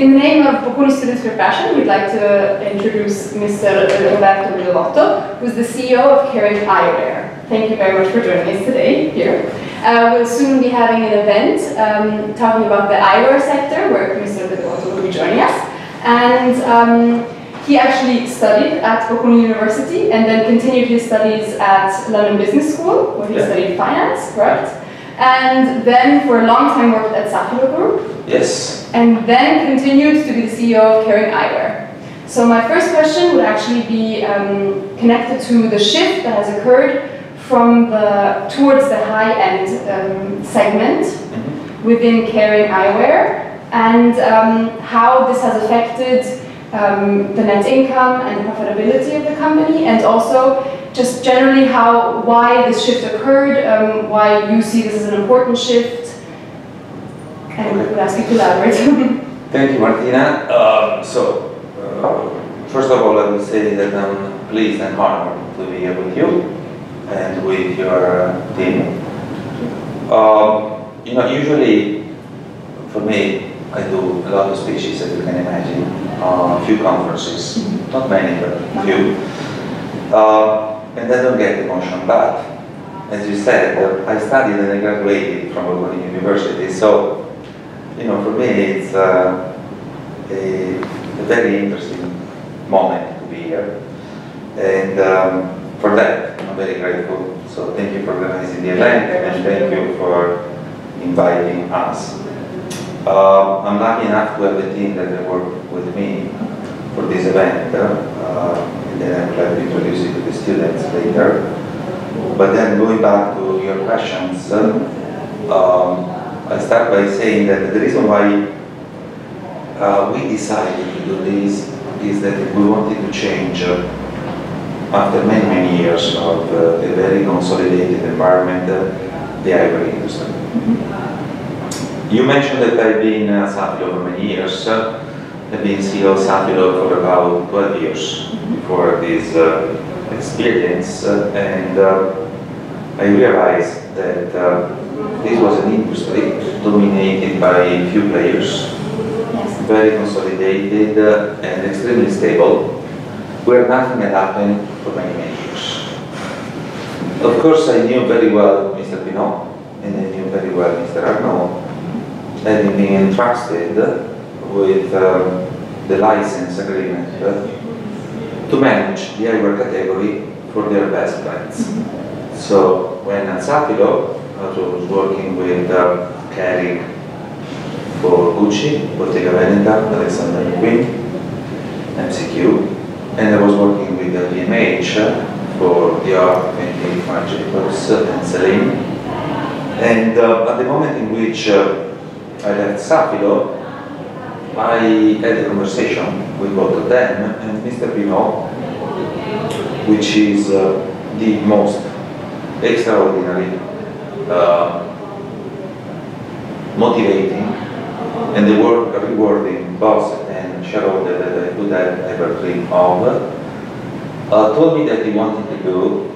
In the name of Bocconi Students for Fashion, we'd like to introduce Mr. Roberto Vedovotto, who's the CEO of Kering Eyewear. Thank you very much for joining us today here. We'll soon be having an event talking about the eyewear sector, where Mr. Vedovotto will be joining us. And he actually studied at Bocconi University and then continued his studies at London Business School, where he studied finance, correct? And then for a long time worked at Safilo Group. Yes. And then continued to be the CEO of Kering Eyewear. So my first question would actually be connected to the shift that has occurred from towards the high-end segment within Kering Eyewear, and how this has affected the net income and the profitability of the company, and also just generally why this shift occurred, why you see this as an important shift, and I would ask you to elaborate. Thank you, Martina. First of all, I will say that I'm pleased and honored to be here with you and with your team. You know, usually for me, I do a lot of speeches, as you can imagine, a few conferences, not many, but a few. And I don't get emotion, but as you said, I studied and I graduated from Bocconi University, so you know, for me it's a very interesting moment to be here, and for that I'm very grateful. So thank you for organizing the event, and thank you for inviting us. I'm lucky enough to have a team that work with me for this event, and then I would like to introduce you to the students later. But then going back to your questions, I start by saying that the reason why we decided to do this is that we wanted to change after many, many years of a very consolidated environment, the eyewear industry. You mentioned that I've been at Safilo for many years. I've been CEO of Safilo for about 12 years before this experience, and I realized that this was an industry dominated by a few players, very consolidated and extremely stable, where nothing had happened for many, many years. Of course, I knew very well Mr. Pinot, and I knew very well Mr. Arnaud, having been entrusted with the license agreement to manage the eyewear category for their best brands. So when at Safilo, I was working with Kering for Gucci, Bottega Veneta, Alexander McQueen, MCQ, and I was working with LVMH for Dior, Fenty, Marc Jacobs, and Celine. And at the moment in which I left Safilo, I had a conversation with both of them, and Mr. Pinot, which is the most extraordinary, motivating, and the rewarding boss and shareholder that I could have ever dreamed of, told me that he wanted to do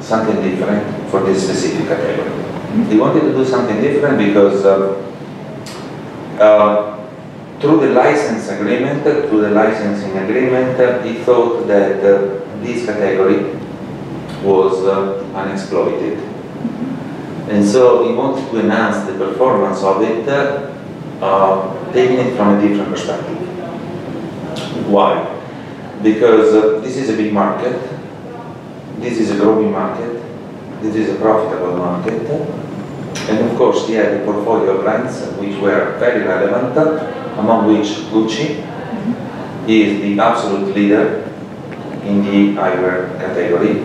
something different for this specific category. He wanted to do something different because through the license agreement, through the licensing agreement, he thought that this category was unexploited. And so he wanted to enhance the performance of it, taking it from a different perspective. Why? Because this is a big market, this is a growing market, this is a profitable market, and of course he had a portfolio of brands which were very relevant, among which Gucci is the absolute leader in the eyewear category,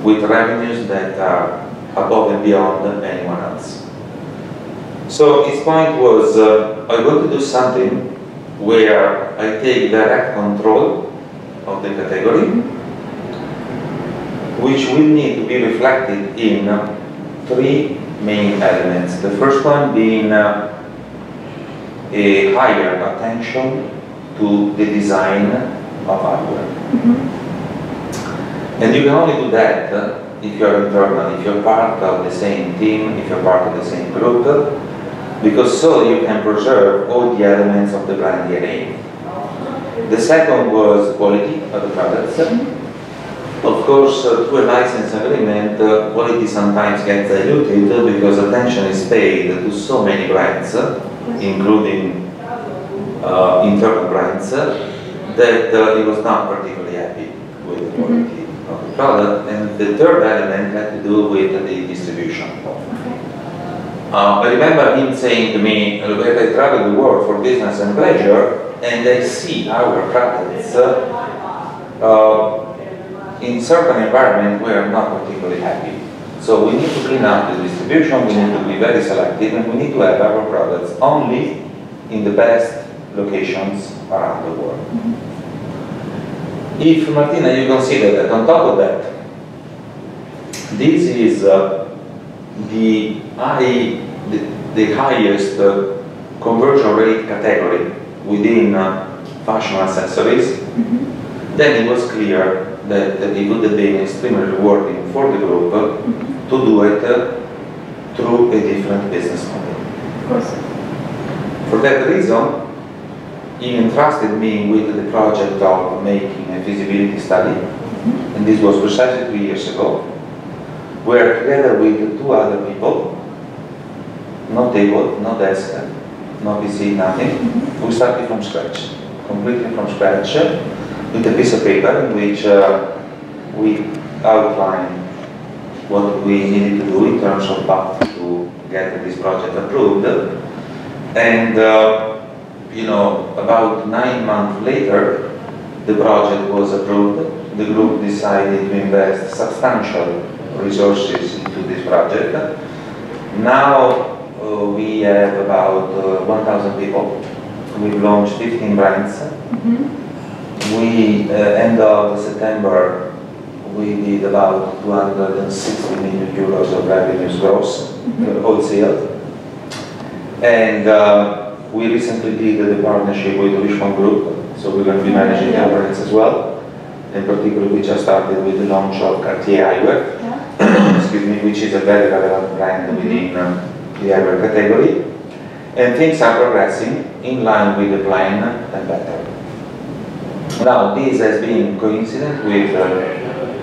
with revenues that are above and beyond anyone else. So his point was, I want to do something where I take direct control of the category, which will need to be reflected in three main elements. The first one being a higher attention to the design of eyewear. And you can only do that if you're internal, if you're part of the same team, if you're part of the same group, because so you can preserve all the elements of the brand DNA. The second was quality of the products. Of course, through a license agreement, quality sometimes gets diluted because attention is paid to so many brands, including internal brands, that he was not particularly happy with the quality of the product. And the third element had to do with the distribution. I remember him saying to me, Roberto, I travel the world for business and pleasure, and I see our products in certain environments we are not particularly happy. So we need to clean up the distribution, we need to be very selective, and we need to have our products only in the best locations around the world. If, Martina, you consider that on top of that, this is the highest conversion rate category within fashion accessories, then it was clear that it would have been extremely rewarding for the group to do it through a different business model. Of course. For that reason, he entrusted me with the project of making a feasibility study, and this was precisely 3 years ago, where together with 2 other people, no table, no desk, no PC, nothing, we started from scratch, completely from scratch, with a piece of paper in which we outlined what we needed to do in terms of path to get this project approved. And you know, about 9 months later, the project was approved. The group decided to invest substantial resources into this project. Now we have about 1,000 people. We've launched 15 brands. We, end of September, we did about 260 million euros of revenues gross, wholesale. And we recently did the partnership with the Richemont Group, so we're going to be managing their brands as well. In particular, we just started with the launch of Cartier Eyewear, excuse me, which is a very relevant brand within the eyewear category. And things are progressing in line with the plan and better. Now, this has been coincident with a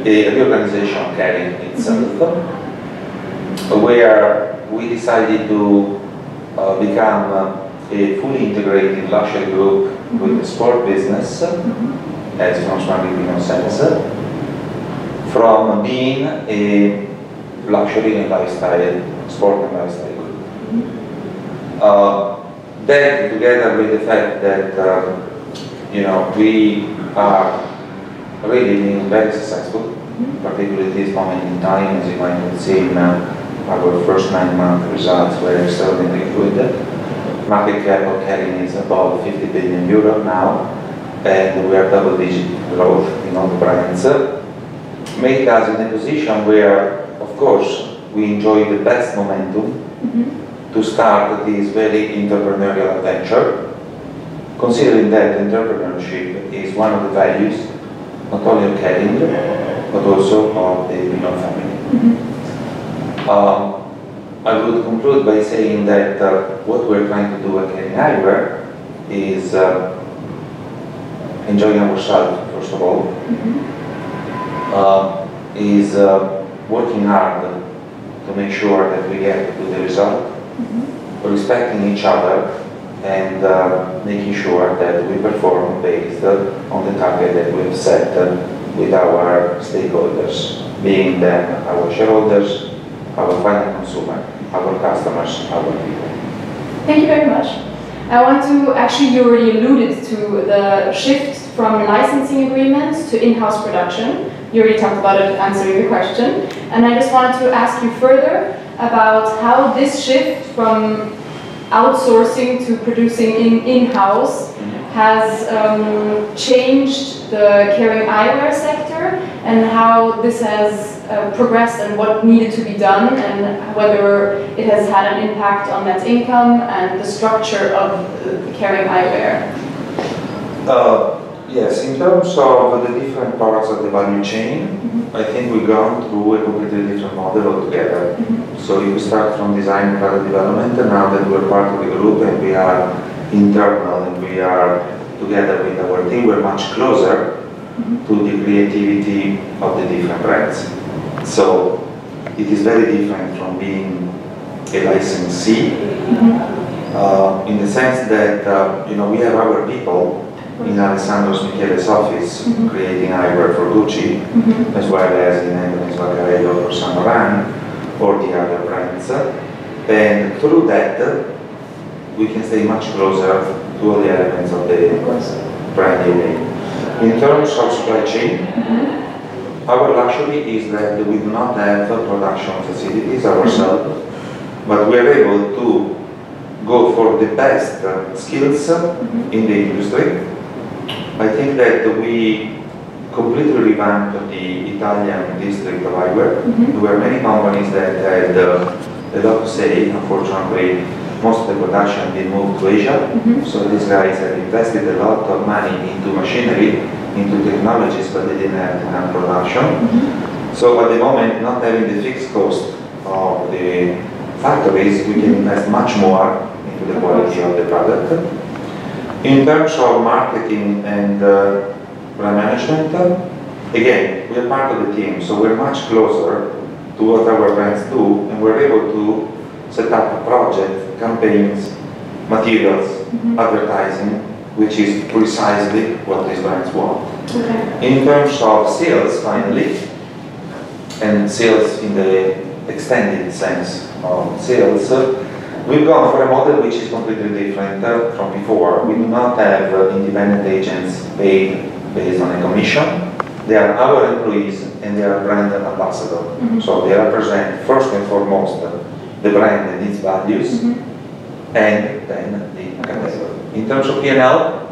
reorganization of Kering itself, where we decided to become a fully integrated luxury group with the sport business, as François Rivino says, from being a luxury and lifestyle, sport and lifestyle group. That, together with the fact that you know, we are really being very successful, particularly at this moment in time, as you might have seen, our first 9-month results were extraordinarily good. Market cap of Kering is above 50 billion euro now, and we are double-digit growth in all the brands. Made us in a position where, of course, we enjoy the best momentum to start this very entrepreneurial adventure, considering that entrepreneurship is one of the values not only of Kering, but also of the Vedovotto family. I would conclude by saying that what we're trying to do at Kering Eyewear is enjoying ourselves, first of all, is working hard to make sure that we get to the result, respecting each other, and making sure that we perform based on the target that we have set with our stakeholders, being them our shareholders, our final consumer, our customers, our people. Thank you very much. I want to, actually you already alluded to the shift from licensing agreements to in-house production. You already talked about it answering the question. And I just wanted to ask you further about how this shift from outsourcing to producing in-house has changed the Kering Eyewear sector, and how this has progressed and what needed to be done, and whether it has had an impact on net income and the structure of Kering Eyewear. Yes, in terms of the different parts of the value chain, I think we've gone through a completely different model altogether. So if we start from design and product development, and now that we're part of the group and we are internal and we are together with our team, we're much closer to the creativity of the different brands. So it is very different from being a licensee, in the sense that we have our people in Alessandro Michele's office creating eyewear for Gucci, as well as in Anthony Svagarello for Saint Laurent or the other brands. And through that, we can stay much closer to all the elements of the brand DNA. In terms of supply chain, our luxury is that we do not have production facilities ourselves, but we are able to go for the best skills in the industry. I think that we completely revamped the Italian district of eyewear. There were many companies that had a lot to say. Unfortunately, most of the production did move to Asia. So these guys have invested a lot of money into machinery, into technologies, but they didn't have enough production. So at the moment, not having the fixed cost of the factories, we can invest much more into the quality of the product. In terms of marketing and brand management, again, we are part of the team, so we're much closer to what our brands do, and we're able to set up a project, campaigns, materials, advertising, which is precisely what these brands want. In terms of sales, finally, and sales in the extended sense of sales, we've gone for a model which is completely different from before. We do not have independent agents paid based on a commission. They are our employees and they are brand ambassadors. So they represent first and foremost the brand and its values, and then the category. In terms of P&L,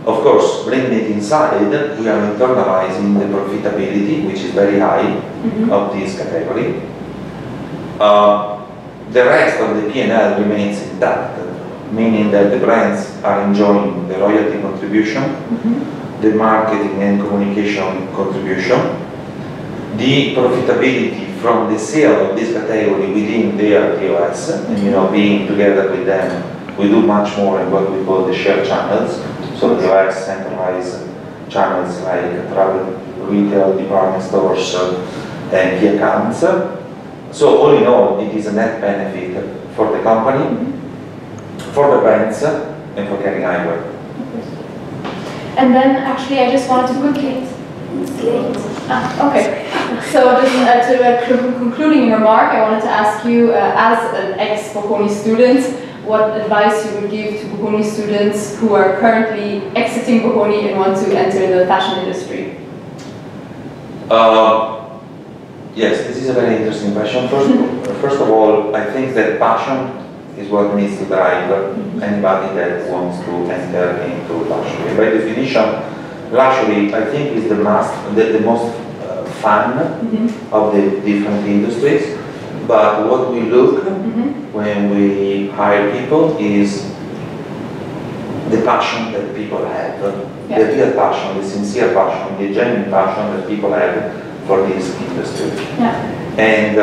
of course, bringing it inside, we are internalizing the profitability, which is very high, of this category. The rest of the P&L remains intact, meaning that the brands are enjoying the royalty contribution, the marketing and communication contribution, the profitability from the sale of this category within their POS, and being together with them, we do much more in what we call the shared channels, so POS centralized channels like travel, retail, department stores, and key accounts. So all in all, it is a net benefit for the company, for the brands, and for Kering Eyewear. And then actually I just wanted to quickly... okay. So just to a concluding remark, I wanted to ask you, as an ex-Bocconi student, what advice you would give to Bocconi students who are currently exiting Bocconi and want to enter the fashion industry? Yes, this is a very interesting question. First of all, I think that passion is what needs to drive anybody that wants to enter into luxury. By definition, luxury, I think, is the most fun of the different industries. But what we look when we hire people is the passion that people have, the real passion, the sincere passion, the genuine passion that people have for this industry. And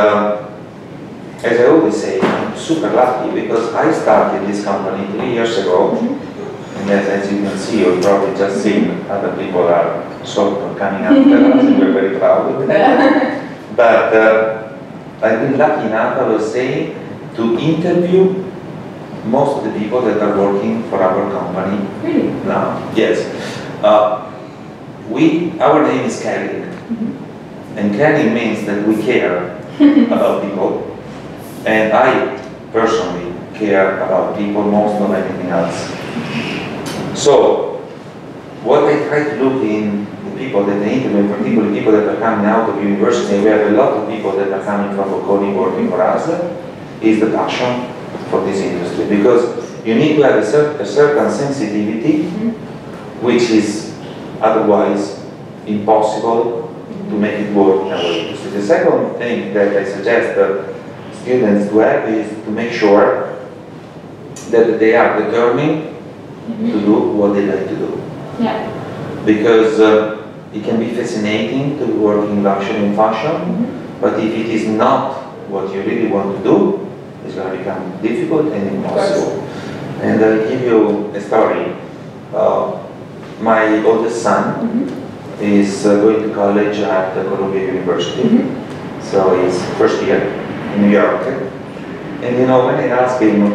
as I always say, I'm super lucky because I started this company 3 years ago, and as you can see, you've probably just seen, other people are sort of coming after us, and we're very proud of that. But I've been lucky enough, I will say, to interview most of the people that are working for our company now. Yes. Our name is Kering. And caring means that we care about people, and I personally care about people most of anything else. So, what I try to look in the people that I interview, particularly people that are coming out of university, we have a lot of people that are coming from Bocconi working for us, is the passion for this industry. Because you need to have a certain sensitivity, which is otherwise impossible to make it work in our industry. The second thing that I suggest students to have is to make sure that they are determined to do what they like to do. because it can be fascinating to work in luxury and fashion, but if it is not what you really want to do, it's going to become difficult and impossible. And I'll give you a story. My oldest son is going to college at Columbia University. So he's first year in New York. And you know, when I asked him,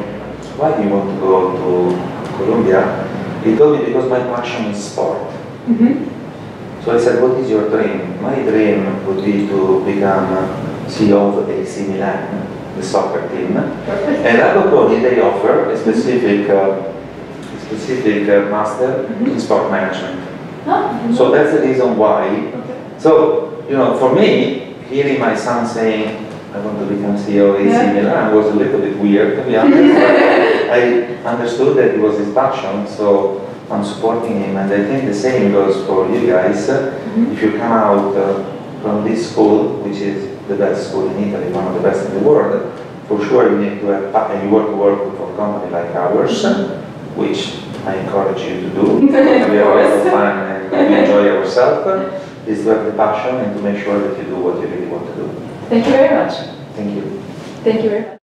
why do you want to go to Columbia? He told me, because my passion is sport. So I said, what is your dream? My dream would be to become CEO of AC Milan, the soccer team. And at Bocconi they offer a specific master in sport management. So that's the reason why. So, you know, for me, hearing my son saying, I want to become CEO of AC Milan was a little bit weird, to be honest. I understood that it was his passion, so I'm supporting him, and I think the same goes for you guys. If you come out from this school, which is the best school in Italy, one of the best in the world, for sure you need to have, and you want to work for a company like ours, which I encourage you to do. We have a lot of fun and we enjoy ourselves, is to have the passion and to make sure that you do what you really want to do. Thank you very much. Thank you. Thank you very much.